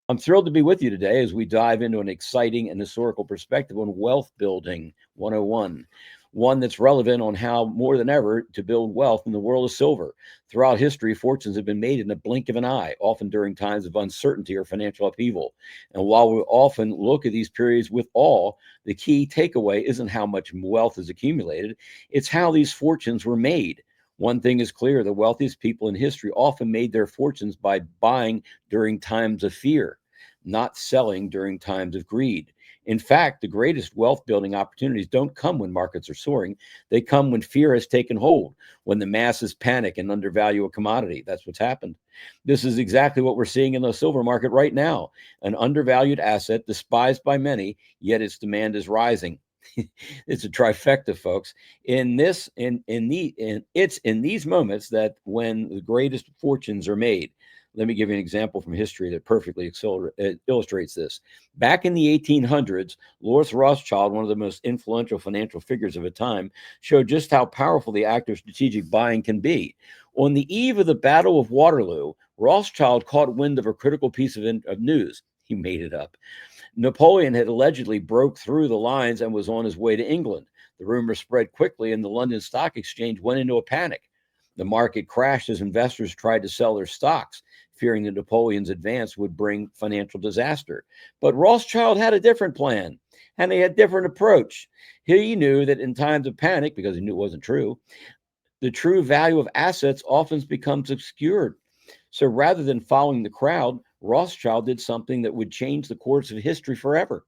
I'm thrilled to be with you today as we dive into an exciting and historical perspective on wealth building 101, one that's relevant on how more than ever to build wealth in the world of silver. Throughout history, fortunes have been made in a blink of an eye, often during times of uncertainty or financial upheaval. And while we often look at these periods with awe, the key takeaway isn't how much wealth is accumulated, it's how these fortunes were made. One thing is clear: the wealthiest people in history often made their fortunes by buying during times of fear, not selling during times of greed. In fact, the greatest wealth building opportunities don't come when markets are soaring. They come when fear has taken hold, when the masses panic and undervalue a commodity. That's what's happened. This is exactly what we're seeing in the silver market right now: an undervalued asset despised by many, yet its demand is rising. It's a trifecta, folks. It's in these moments that when the greatest fortunes are made. Let me give you an example from history that perfectly illustrates this. Back in the 1800s, Lord Rothschild, one of the most influential financial figures of a time, showed just how powerful the act of strategic buying can be. On the eve of the Battle of Waterloo, Rothschild caught wind of a critical piece of news. He made it up. Napoleon had allegedly broke through the lines and was on his way to England. The rumor spread quickly, and the London Stock Exchange went into a panic. The market crashed as investors tried to sell their stocks, fearing that Napoleon's advance would bring financial disaster. But Rothschild had a different plan, and he had a different approach. He knew that in times of panic, because he knew it wasn't true, the true value of assets often becomes obscured. So rather than following the crowd, Rothschild did something that would change the course of history forever.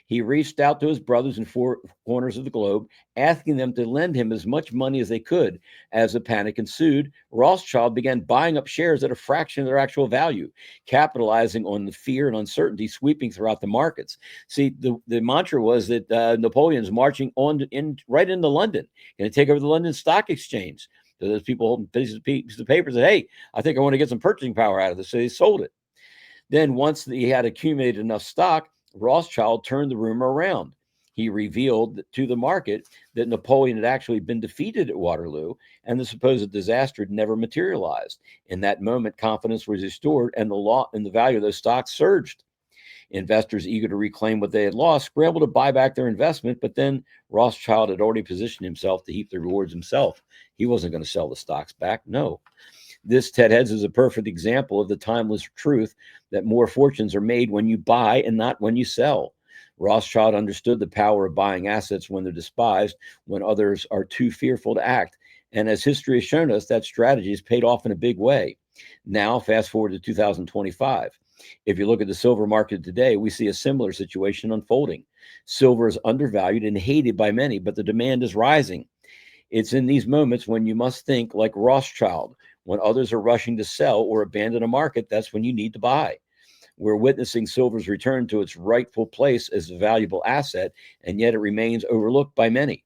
He reached out to his brothers in four corners of the globe, asking them to lend him as much money as they could. As the panic ensued, Rothschild began buying up shares at a fraction of their actual value, capitalizing on the fear and uncertainty sweeping throughout the markets. See, the mantra was that Napoleon's marching right into London, going to take over the London Stock Exchange. So those people holding pieces of paper said, "Hey, I think I want to get some purchasing power out of this." So they sold it. Then once he had accumulated enough stock, Rothschild turned the rumor around. He revealed to the market that Napoleon had actually been defeated at Waterloo and the supposed disaster had never materialized. In that moment, confidence was restored and the value of those stocks surged. Investors eager to reclaim what they had lost were able to buy back their investment, but then Rothschild had already positioned himself to heap the rewards himself. He wasn't going to sell the stocks back. No. This, Ted Heads, is a perfect example of the timeless truth that more fortunes are made when you buy and not when you sell. Rothschild understood the power of buying assets when they're despised, when others are too fearful to act. And as history has shown us, that strategy has paid off in a big way. Now, fast forward to 2025. If you look at the silver market today, we see a similar situation unfolding. Silver is undervalued and hated by many, but the demand is rising. It's in these moments when you must think like Rothschild. When others are rushing to sell or abandon a market, that's when you need to buy. We're witnessing silver's return to its rightful place as a valuable asset, and yet it remains overlooked by many.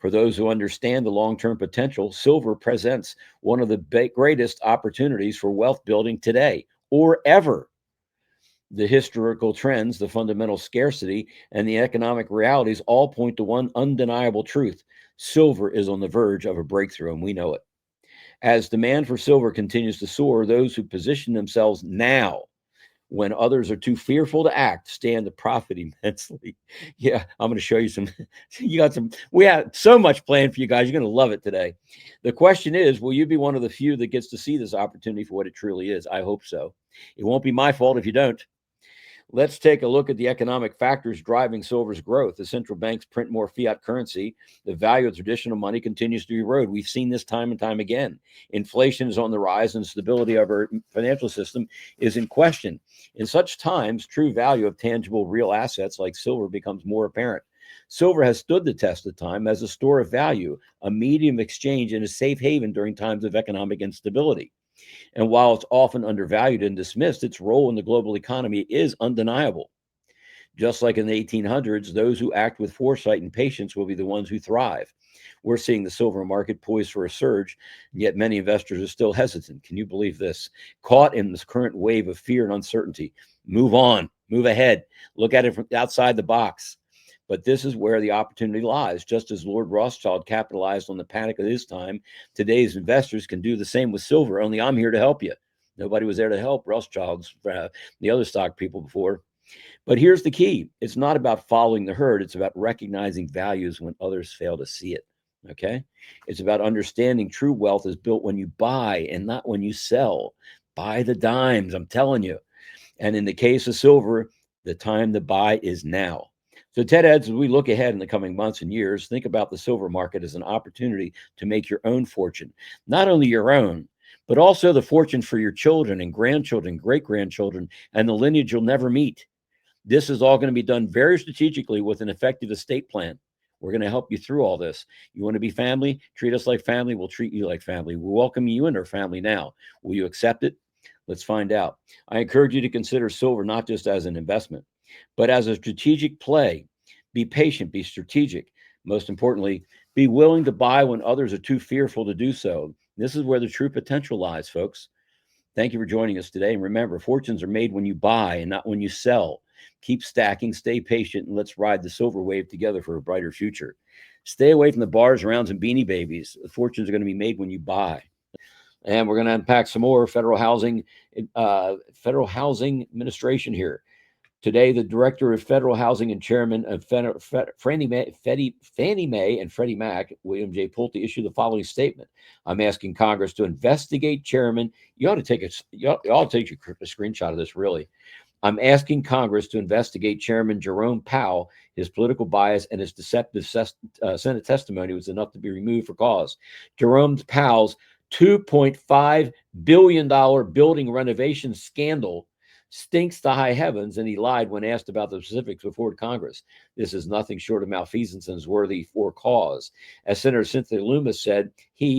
For those who understand the long-term potential, silver presents one of the greatest opportunities for wealth building today or ever. The historical trends, the fundamental scarcity, and the economic realities all point to one undeniable truth: silver is on the verge of a breakthrough, and we know it. As demand for silver continues to soar, those who position themselves now, when others are too fearful to act, stand to profit immensely. Yeah, I'm going to show you some. We have so much planned for you guys. You're going to love it today. The question is, will you be one of the few that gets to see this opportunity for what it truly is? I hope so. It won't be my fault if you don't. Let's take a look at the economic factors driving silver's growth. The central banks print more fiat currency. The value of traditional money continues to erode. We've seen this time and time again. Inflation is on the rise and stability of our financial system is in question. In such times, true value of tangible real assets like silver becomes more apparent. Silver has stood the test of time as a store of value, a medium of exchange, and a safe haven during times of economic instability. And while it's often undervalued and dismissed, its role in the global economy is undeniable. Just like in the 1800s, those who act with foresight and patience will be the ones who thrive. We're seeing the silver market poised for a surge, and yet many investors are still hesitant. Can you believe this? Caught in this current wave of fear and uncertainty. Move on. Move ahead. Look at it from outside the box. But this is where the opportunity lies. Just as Lord Rothschild capitalized on the panic of his time, today's investors can do the same with silver, only I'm here to help you. Nobody was there to help Rothschilds, the other stock people before. But here's the key. It's not about following the herd. It's about recognizing values when others fail to see it. Okay. It's about understanding true wealth is built when you buy and not when you sell. Buy the dimes, I'm telling you. And in the case of silver, the time to buy is now. So, Ted Eds, as we look ahead in the coming months and years, think about the silver market as an opportunity to make your own fortune, not only your own, but also the fortune for your children and grandchildren, great grandchildren, and the lineage you'll never meet. This is all going to be done very strategically with an effective estate plan. We're going to help you through all this. You want to be family? Treat us like family. We'll treat you like family. We're welcoming you into our family now. Will you accept it? Let's find out. I encourage you to consider silver not just as an investment, but as a strategic play. Be patient, be strategic. Most importantly, be willing to buy when others are too fearful to do so. This is where the true potential lies, folks. Thank you for joining us today. And remember, fortunes are made when you buy and not when you sell. Keep stacking, stay patient, and let's ride the silver wave together for a brighter future. Stay away from the bars, rounds, and beanie babies. The fortunes are going to be made when you buy. And we're going to unpack some more federal housing administration here. Today, the director of federal housing and chairman of Fannie Mae and Freddie Mac, William J. Pulte, issued the following statement. I'm asking Congress to investigate chairman. You ought to take a screenshot of this, really. I'm asking Congress to investigate Chairman Jerome Powell. His political bias and his deceptive Senate testimony was enough to be removed for cause. Jerome Powell's $2.5 billion building renovation scandal stinks to high heavens, and he lied when asked about the specifics before Congress. This is nothing short of malfeasance and is worthy for cause. As Senator Cynthia Loomis said,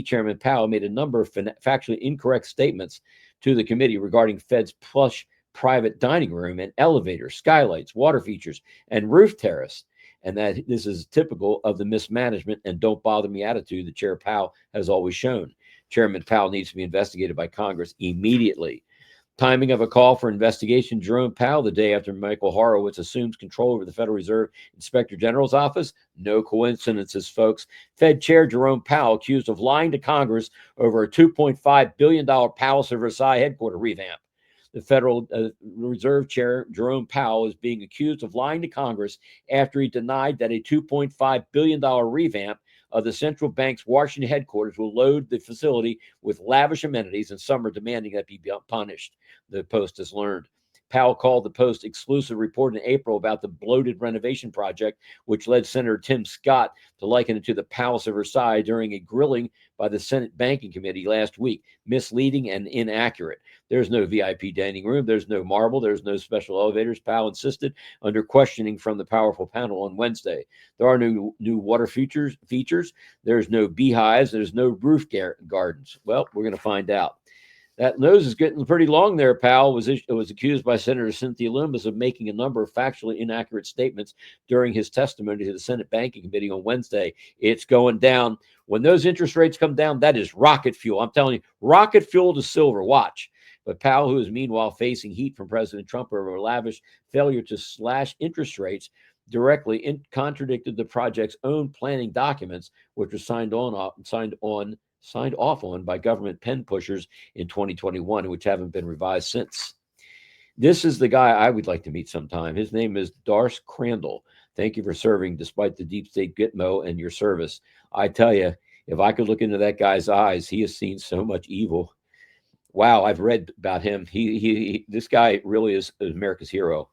Chairman Powell, made a number of factually incorrect statements to the committee regarding Fed's plush private dining room and elevators, skylights, water features, and roof terrace. And that this is typical of the mismanagement and don't bother me attitude that Chair Powell has always shown. Chairman Powell needs to be investigated by Congress immediately. Timing of a call for investigation. Jerome Powell, the day after Michael Horowitz assumes control over the Federal Reserve Inspector General's office. No coincidences, folks. Fed Chair Jerome Powell accused of lying to Congress over a $2.5 billion Palace of Versailles headquarters revamp. The Federal Reserve Chair, Jerome Powell, is being accused of lying to Congress after he denied that a $2.5 billion revamp of the central bank's Washington headquarters will load the facility with lavish amenities, and some are demanding that be punished, the Post has learned. Powell called the Post exclusive report in April about the bloated renovation project, which led Senator Tim Scott to liken it to the Palace of Versailles during a grilling by the Senate Banking Committee last week. Misleading and inaccurate. There's no VIP dining room. There's no marble. There's no special elevators, Powell insisted under questioning from the powerful panel on Wednesday. There are no new water features. There's no beehives. There's no roof gardens. Well, we're going to find out. That nose is getting pretty long there. Powell was accused by Senator Cynthia Loomis of making a number of factually inaccurate statements during his testimony to the Senate Banking Committee on Wednesday. It's going down. When those interest rates come down, that is rocket fuel. I'm telling you, rocket fuel to silver. Watch. But Powell, who is meanwhile facing heat from President Trump over a lavish failure to slash interest rates, directly contradicted the project's own planning documents, which were signed off on by government pen pushers in 2021, which haven't been revised since. This is the guy I would like to meet sometime. His name is Darce Crandall. Thank you for serving despite the deep state Gitmo and your service. I tell you, if I could look into that guy's eyes, he has seen so much evil. Wow, I've read about him. This guy really is America's hero.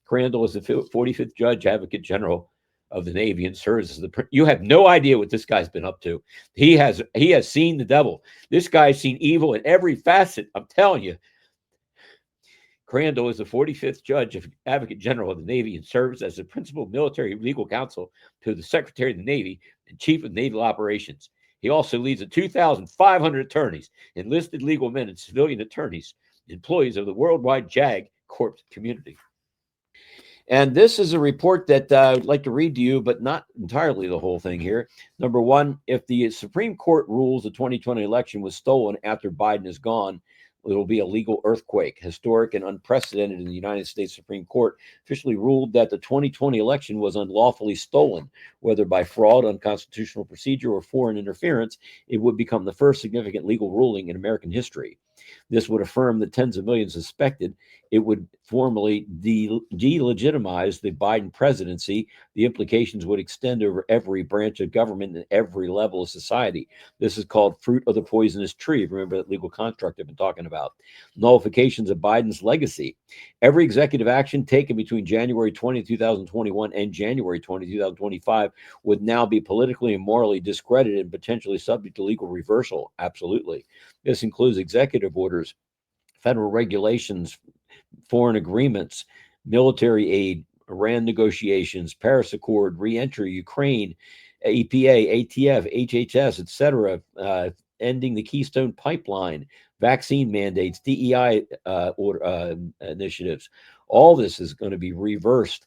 Crandall is the 45th Judge Advocate General of the Navy and serves as you have no idea what this guy's been up to. He has seen the devil. This guy's seen evil in every facet. I'm telling you. Crandall is the 45th Judge Advocate General of the Navy and serves as the principal military legal counsel to the Secretary of the Navy and Chief of Naval Operations. He also leads 2,500 attorneys, enlisted legal men and civilian attorneys, employees of the worldwide JAG Corp community. And this is a report that I'd like to read to you, but not entirely the whole thing here. Number one, if the Supreme Court rules the 2020 election was stolen after Biden is gone, It will be a legal earthquake, historic and unprecedented in the United States Supreme Court officially ruled that the 2020 election was unlawfully stolen, whether by fraud, unconstitutional procedure, or foreign interference. It would become the first significant legal ruling in American history. This would affirm that tens of millions suspected. It would formally delegitimize the Biden presidency. The implications would extend over every branch of government and every level of society. This is called fruit of the poisonous tree. Remember that legal construct I've been talking about. Nullifications of Biden's legacy. Every executive action taken between January 20, 2021 and January 20, 2025 would now be politically and morally discredited and potentially subject to legal reversal. Absolutely. This includes executive orders, federal regulations, foreign agreements, military aid, Iran negotiations, Paris Accord, re-entry, Ukraine, EPA, ATF, HHS, etc., ending the Keystone Pipeline, vaccine mandates, DEI initiatives. All this is going to be reversed.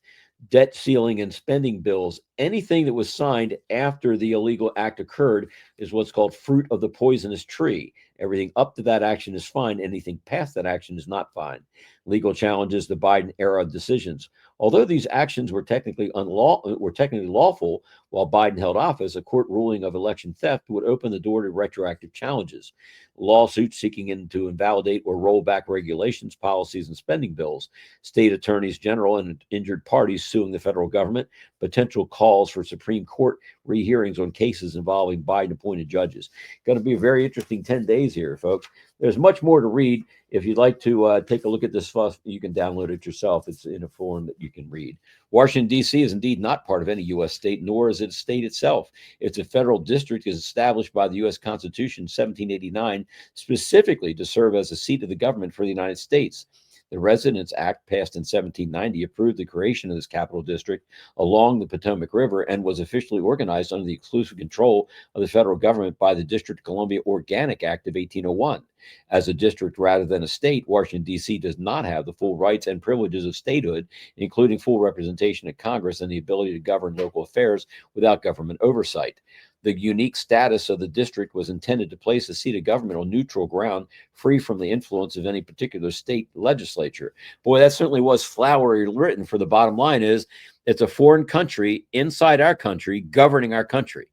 Debt ceiling and spending bills, anything that was signed after the illegal act occurred is what's called fruit of the poisonous tree. Everything up to that action is fine. Anything past that action is not fine. Legal challenges the Biden era decisions. Although these actions were technically lawful while Biden held office, a court ruling of election theft would open the door to retroactive challenges. Lawsuits seeking to invalidate or roll back regulations, policies, and spending bills. State attorneys general and injured parties suing the federal government. Potential calls for Supreme Court rehearings on cases involving Biden-appointed judges. Going to be a very interesting 10 days here, folks. There's much more to read. If you'd like to take a look at this stuff, you can download it yourself. It's in a form that you can read. Washington, D.C. is indeed not part of any U.S. state, nor is it a state itself. It's a federal district is established by the U.S. Constitution 1789, specifically to serve as a seat of the government for the United States. The Residence Act, passed in 1790, approved the creation of this capital district along the Potomac River and was officially organized under the exclusive control of the federal government by the District of Columbia Organic Act of 1801. As a district rather than a state, Washington, D.C. does not have the full rights and privileges of statehood, including full representation in Congress and the ability to govern local affairs without government oversight. The unique status of the district was intended to place the seat of government on neutral ground, free from the influence of any particular state legislature. Boy, that certainly was flowery written, for the bottom line is it's a foreign country inside our country governing our country.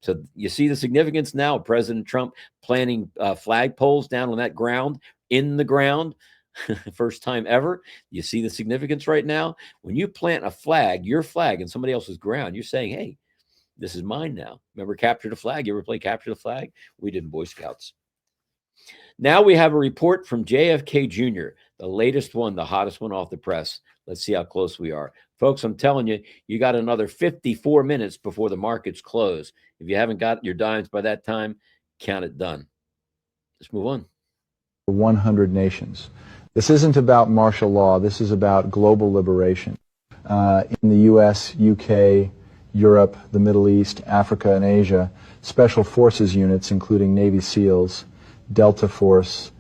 So you see the significance now of President Trump planting flagpoles down on that ground, in the ground, first time ever. You see the significance right now? When you plant a flag, your flag, in somebody else's ground, you're saying, hey, this is mine now. Remember Capture the Flag? You ever play Capture the Flag? We did in Boy Scouts. Now we have a report from JFK Jr., the latest one, the hottest one off the press. Let's see how close we are. Folks, I'm telling you, you got another 54 minutes before the markets close. If you haven't got your dimes by that time, count it done. Let's move on. 100 nations. This isn't about martial law. This is about global liberation. In the U.S., UK, Europe, the Middle East, Africa, and Asia, special forces units, including Navy SEALs, Delta Force,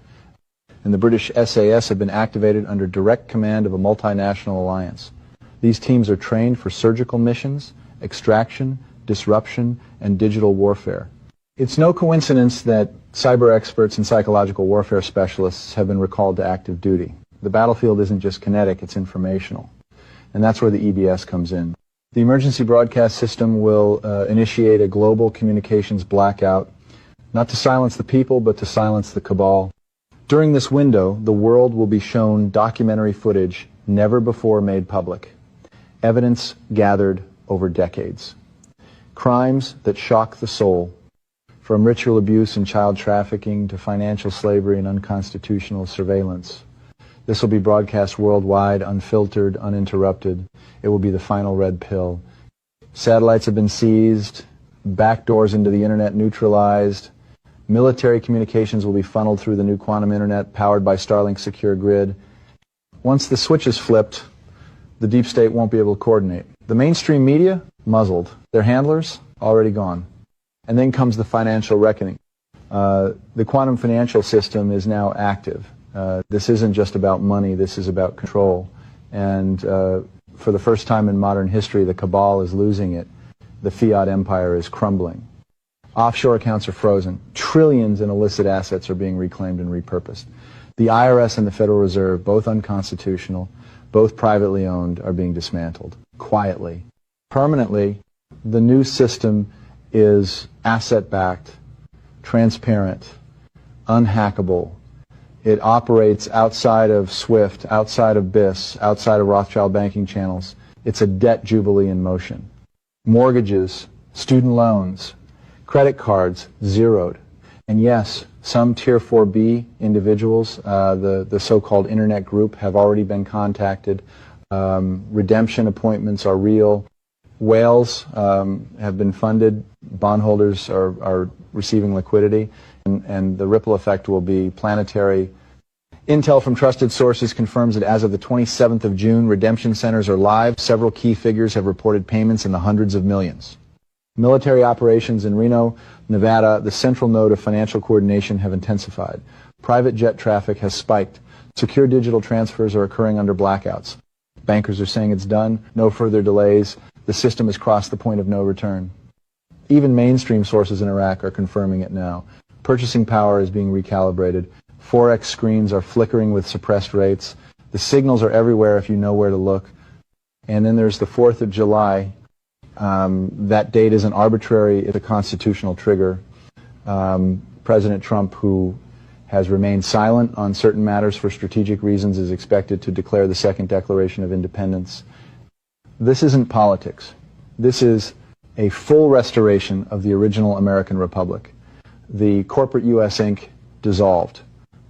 and the British SAS have been activated under direct command of a multinational alliance. These teams are trained for surgical missions, extraction, disruption, and digital warfare. It's no coincidence that cyber experts and psychological warfare specialists have been recalled to active duty. The battlefield isn't just kinetic, it's informational. And that's where the EBS comes in. The emergency broadcast system will initiate a global communications blackout, not to silence the people, but to silence the cabal. During this window, the world will be shown documentary footage never before made public, evidence gathered over decades, crimes that shock the soul, from ritual abuse and child trafficking to financial slavery and unconstitutional surveillance. This will be broadcast worldwide, unfiltered, uninterrupted. It will be the final red pill. Satellites have been seized, backdoors into the internet neutralized. Military communications will be funneled through the new quantum internet powered by Starlink's secure grid. Once the switch is flipped, the deep state won't be able to coordinate. The mainstream media, muzzled. Their handlers, already gone. And then comes the financial reckoning. The quantum financial system is now active. This isn't just about money, this is about control. And for the first time in modern history, the cabal is losing it. The Fiat empire is crumbling. Offshore accounts are frozen. Trillions in illicit assets are being reclaimed and repurposed. The IRS and the Federal Reserve, both unconstitutional, both privately owned, are being dismantled quietly. Permanently, the new system is asset-backed, transparent, unhackable. It operates outside of SWIFT, outside of BIS, outside of Rothschild banking channels. It's a debt jubilee in motion. Mortgages, student loans, credit cards, zeroed. And yes, some Tier 4B individuals, the so-called internet group, have already been contacted. Redemption appointments are real. Whales have been funded. Bondholders are receiving liquidity. And the ripple effect will be planetary. Intel from trusted sources confirms that as of the 27th of June, redemption centers are live. Several key figures have reported payments in the hundreds of millions. Military operations in Reno, Nevada, the central node of financial coordination, have intensified. Private jet traffic has spiked. Secure digital transfers are occurring under blackouts. Bankers are saying it's done, no further delays. The system has crossed the point of no return. Even mainstream sources in Iraq are confirming it now. Purchasing power is being recalibrated. Forex screens are flickering with suppressed rates. The signals are everywhere if you know where to look. And then there's the 4th of July. That date isn't arbitrary, it's a constitutional trigger. President Trump, who has remained silent on certain matters for strategic reasons, is expected to declare the Second Declaration of Independence. This isn't politics. This is a full restoration of the original American Republic. The corporate U.S. Inc. dissolved.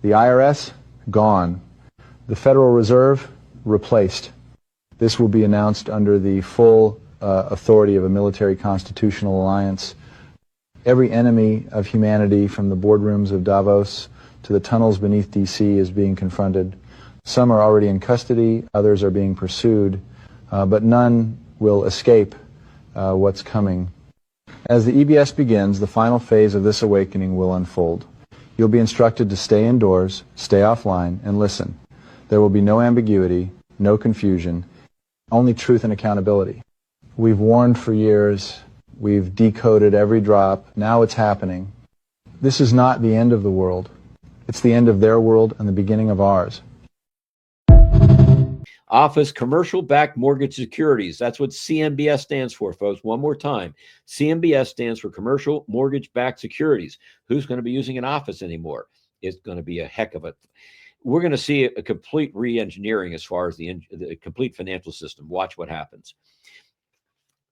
The IRS, gone. The Federal Reserve, replaced. This will be announced under the full authority of a military constitutional alliance. Every enemy of humanity, from the boardrooms of Davos to the tunnels beneath D.C., is being confronted. Some are already in custody, others are being pursued, but none will escape what's coming. As the EBS begins, the final phase of this awakening will unfold. You'll be instructed to stay indoors, stay offline, and listen. There will be no ambiguity, no confusion, only truth and accountability. We've warned for years. We've decoded every drop. Now it's happening. This is not the end of the world. It's the end of their world and the beginning of ours. Office commercial-backed mortgage securities. That's what CMBS stands for, folks. One more time. CMBS stands for commercial mortgage-backed securities. Who's going to be using an office anymore? It's going to be a heck of a... We're going to see a complete re-engineering as far as the complete financial system. Watch what happens.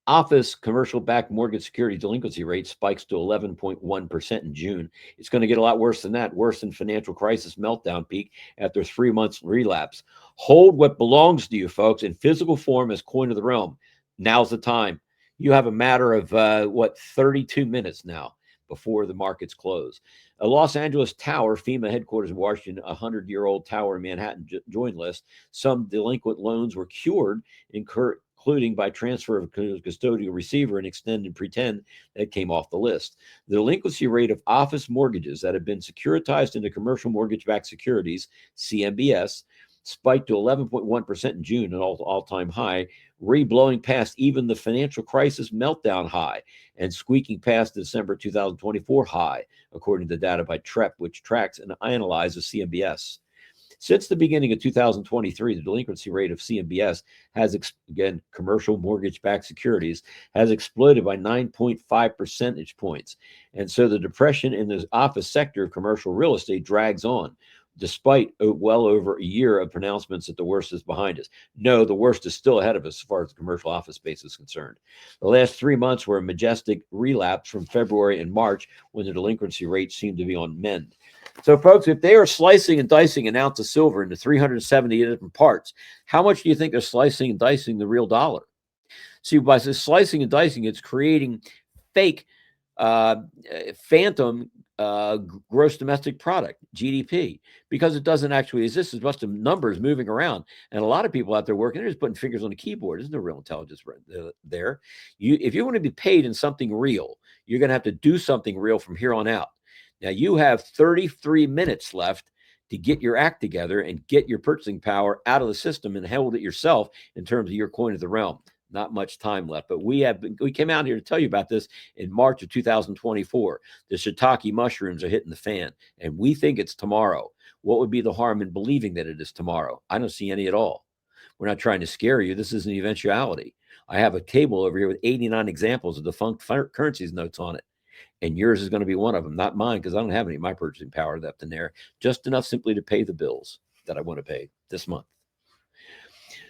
Office commercial-backed mortgage security delinquency rate spikes to 11.1% in June. It's going to get a lot worse than that, worse than financial crisis meltdown peak after 3 months relapse. Hold what belongs to you, folks, in physical form as coin of the realm. Now's the time. You have a matter of, 32 minutes now before the markets close. A Los Angeles tower, FEMA headquarters in Washington, a 100-year-old tower in Manhattan joint list. Some delinquent loans were cured, including by transfer of a custodial receiver and extend and pretend that came off the list. The delinquency rate of office mortgages that have been securitized into commercial mortgage-backed securities, CMBS, spiked to 11.1% in June, an all-time high, re-blowing past even the financial crisis meltdown high and squeaking past the December 2024 high, according to data by TREP, which tracks and analyzes CMBS. Since the beginning of 2023, the delinquency rate of CMBS has, again, commercial mortgage-backed securities, has exploded by 9.5 percentage points. And so the depression in the office sector of commercial real estate drags on, despite well over a year of pronouncements that the worst is behind us. No, the worst is still ahead of us as far as the commercial office space is concerned. The last 3 months were a majestic relapse from February and March, when the delinquency rate seemed to be on mend. So, folks, if they are slicing and dicing an ounce of silver into 370 different parts, how much do you think they're slicing and dicing the real dollar? See, by slicing and dicing, it's creating fake phantom gross domestic product, GDP, because it doesn't actually exist. It's just numbers moving around. And a lot of people out there working, they're just putting fingers on the keyboard. There's no real intelligence there. If you want to be paid in something real, you're going to have to do something real from here on out. Now, you have 33 minutes left to get your act together and get your purchasing power out of the system and hold it yourself in terms of your coin of the realm. Not much time left, but we came out here to tell you about this in March of 2024. The shiitake mushrooms are hitting the fan, and we think it's tomorrow. What would be the harm in believing that it is tomorrow? I don't see any at all. We're not trying to scare you. This is an eventuality. I have a table over here with 89 examples of defunct currencies notes on it. And yours is going to be one of them, not mine, because I don't have any of my purchasing power left in there, just enough simply to pay the bills that I want to pay this month.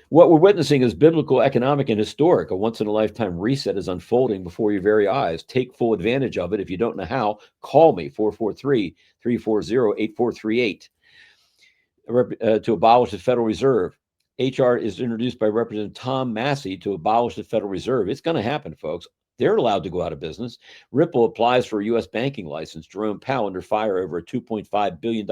What we're witnessing is biblical, economic, and historic. A once-in-a-lifetime reset is unfolding before your very eyes. Take full advantage of it. If you don't know how, call me, 443-340-8438, to abolish the Federal Reserve. HR is introduced by Representative Tom Massey to abolish the Federal Reserve. It's going to happen, folks. They're allowed to go out of business. Ripple applies for a U.S. banking license. Jerome Powell under fire over a $2.5 billion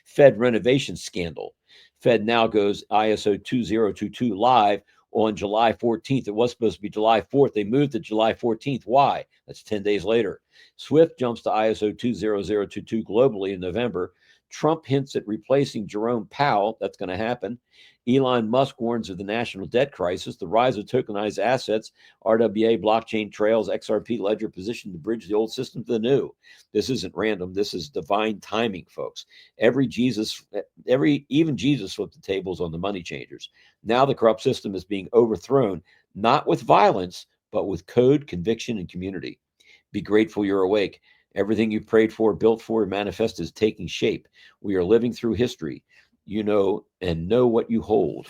Fed renovation scandal. Fed now goes ISO 2022 live on July 14th. It was supposed to be July 4th. They moved to July 14th. Why? That's 10 days later. SWIFT jumps to ISO 20022 globally in November. Trump hints at replacing Jerome Powell. That's going to happen. Elon Musk warns of the national debt crisis, the rise of tokenized assets, RWA, blockchain trails, XRP ledger positioned to bridge the old system to the new. This isn't random. This is divine timing, folks. Even Jesus flipped the tables on the money changers. Now the corrupt system is being overthrown, not with violence, but with code, conviction, and community. Be grateful you're awake. Everything you prayed for, built for, and manifested is taking shape. We are living through history. You know and know what you hold.